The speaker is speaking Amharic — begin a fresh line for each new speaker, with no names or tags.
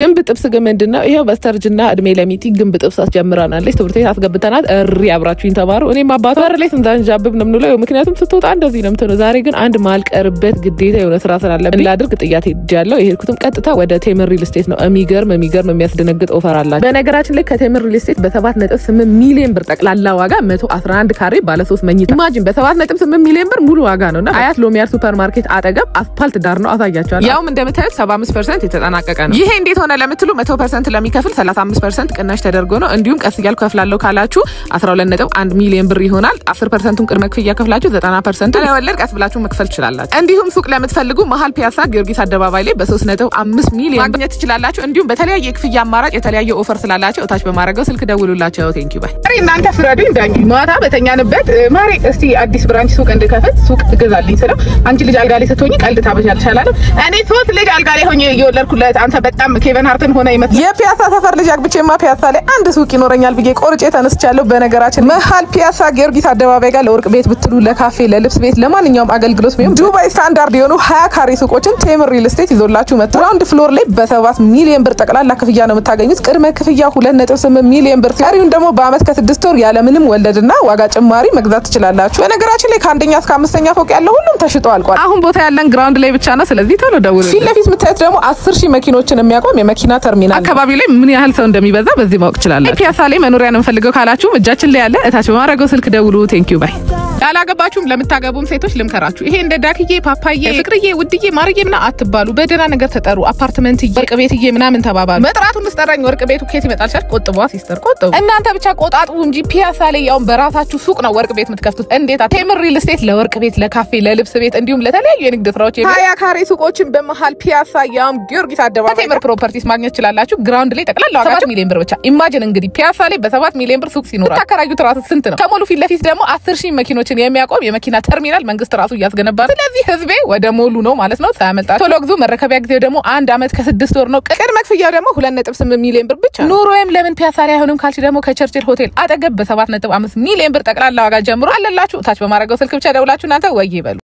ግንብ ጥብስ ምንድነው? ይሄው በስተርጅና እድሜ ለሚቲ ግንብ ጥብስ አስጀምራናለች። ትምህርት ቤት አስገብተናት እሪ አብራችሁኝ ተማሩ። እኔም አባቷ በር ላይ ስንዛንጃብብ ነው የምንለው። ምክንያቱም ስትወጣ እንደዚህ ነው የምትሆነው። ዛሬ ግን አንድ ማልቀርበት ግዴታ የሆነ ስራ ስላለብኝ ላድርግ ጥያት ሄጃለሁ። የሄድኩትም ቀጥታ ወደ ቴምር ሪል ስቴት ነው። የሚገርም የሚያስደነግጥ ኦፈር አላቸው። በነገራችን ላይ ከቴምር ሪል ስቴት በ7.8 ሚሊዮን ብር ጠቅላላ ዋጋ 111 ካሬ ባለ 3 መኝታ ኢማጂን በ7.8 ሚሊዮን ብር ሙሉ ዋጋ ነውና አያት ሎሚያር ሱፐርማርኬት አጠገብ አስፋልት ዳር ነው። አሳያቸዋለሁ። ያውም እንደምታዩት 75% የተጠናቀቀ ነው። ይሄ እንዴት ሆነ ለምትሉ 100% ለሚከፍል 35% ቅናሽ ተደርጎ ነው። እንዲሁም ቀስ እያልኩ ከፍላለሁ ካላችሁ 12.1 ሚሊዮን ብር ይሆናል። 10%ን ቅድመ ክፍያ ከፍላችሁ 90% ለወለድ ቀስ ብላችሁ መክፈል ትችላላችሁ። እንዲሁም ሱቅ ለምትፈልጉ መሃል ፒያሳ ጊዮርጊስ አደባባይ ላይ በ3.5 ሚሊዮን ማግኘት ትችላላችሁ። እንዲሁም በተለያየ የክፍያ አማራጭ የተለያየ ኦፈር ስላላችሁ እታች በማድረግ ስልክ ደውሉላችሁ። ቴንኪው ባይ። እናንተ ፍረዱ እንዳንጂ ማታ በተኛንበት ማሪ እስቲ አዲስ ብራንች ሱቅ እንድከፈት ሱቅ ትገዛልኝ ስለ አንቺ ልጅ አልጋ ላይ ስትሆኚ ቀልድ ታበጃለሽ አላለም። እኔ ሶስት ልጅ አልጋ ላይ ሆኜ እየወለድኩለት አንተ በጣም ኬቨን ሃርተን ሆነ ይመስላል። የፒያሳ ሰፈር ልጅ አግብቼማ ፒያሳ ላይ አንድ ሱቅ ይኖረኛል ብዬ ቆርጬ ተነስቻለሁ። በነገራችን መሃል ፒያሳ ጊዮርጊስ አደባባይ ጋር ለወርቅ ቤት ብትሉ ለካፌ ለልብስ ቤት ለማንኛውም አገልግሎት ወይም ዱባይ ስታንዳርድ የሆኑ 20 ካሬ ሱቆችን ቴምር ሪል ስቴት ይዞላችሁ መጥቷል። ግራውንድ ፍሎር ላይ በ7 ሚሊዮን ብር ጠቅላላ ክፍያ ነው የምታገኙት። ቅድመ ክፍያ 2.8 ሚሊዮን ብር ሲሆን ደግሞ በአመት ከ6 ወር ያለ ምንም ወለድና ዋጋ ጭማሪ መግዛት ትችላላችሁ። በነገራችን ላይ ከአንደኛ እስከ 5ኛ ፎቅ ያለው ሁሉም ተሽጦ አልቋል። አሁን ቦታ ያለን ግራውንድ ላይ ብቻ ነው። ስለዚህ ቶሎ ደውሉ። ፊት ለፊት የምታዩት ደግሞ 10,000 መኪኖችን የሚያቆም የመኪና ተርሚናል አካባቢ ላይ ምን ያህል ሰው እንደሚበዛ በዚህ ማወቅ ይችላል። ፒያሳ ላይ መኖሪያ ነው ፈልገው ካላችሁ እጃችን ላይ ያለ እታች በማድረገው ስልክ ደውሉ። ቴንኪው ባይ። ያላገባችሁም ለምታገቡም ሴቶች ልምከራችሁ። ይሄ እንደ ዳክዬ ፓፓዬ ፍቅርዬ ውድዬ ማርዬምና አትባሉ። በደና ነገር ተጠሩ። አፓርትመንት ወርቅ ቤትዬ ምናምን ተባባሉ። መጥራቱን ስጠራኝ ወርቅ ቤቱ ከየት ይመጣል? ሻል ቆጥቧ ሲስተር ቆጥቡ። እናንተ ብቻ ቆጣጡ እንጂ ፒያሳ ላይ ያው በራሳችሁ ሱቅ ነው ወርቅ ቤት የምትከፍቱት። እንዴት ቴምር ሪል ስቴት ለወርቅ ቤት ለካፌ ለልብስ ቤት እንዲሁም ለተለያዩ የንግድ ስራዎች 20 ካሬ ሱቆችን በመሃል ፒያሳ ያው ጊዮርጊስ አደባባይ ቴምር ፕሮፐርቲስ ማግኘት ይችላልላችሁ። ግራውንድ ላይ ጠቅላላ ዋጋ 7 ሚሊዮን ብር ብቻ። ኢማጂን እንግዲህ ፒያሳ ላይ በ7 ሚሊዮን ብር ሱቅ ሲኖራችሁ ታከራዩት ራሱ ስንት ነው? ከሞሉ ፊት ለፊት ደግሞ 10,000 መኪኖችን የሚያቆም የመኪና ተርሚናል መንግስት ራሱ እያስገነባ ነው። ስለዚህ ህዝቤ ወደ ሞሉ ነው ማለት ነው። ሳያመልጣችሁ ቶሎ ግዙ። መረከቢያ ጊዜው ደግሞ 1 አመት ከ6 ወር ነው። ቅድመ ክፍያው ደግሞ 2.8 ሚሊዮን ብር ብቻ ነው። ኑሮዬም ለምን ፒያሳ ላይ አይሆንም ካልሽ ደግሞ ከቸርችል ሆቴል አጠገብ በ7.5 ሚሊዮን ብር ጠቅላላ ዋጋ ጀምሮ አለላችሁ። ታች በማድረገው ስልክ ብቻ ደውላችሁ እናንተ ወይ ይበሉ።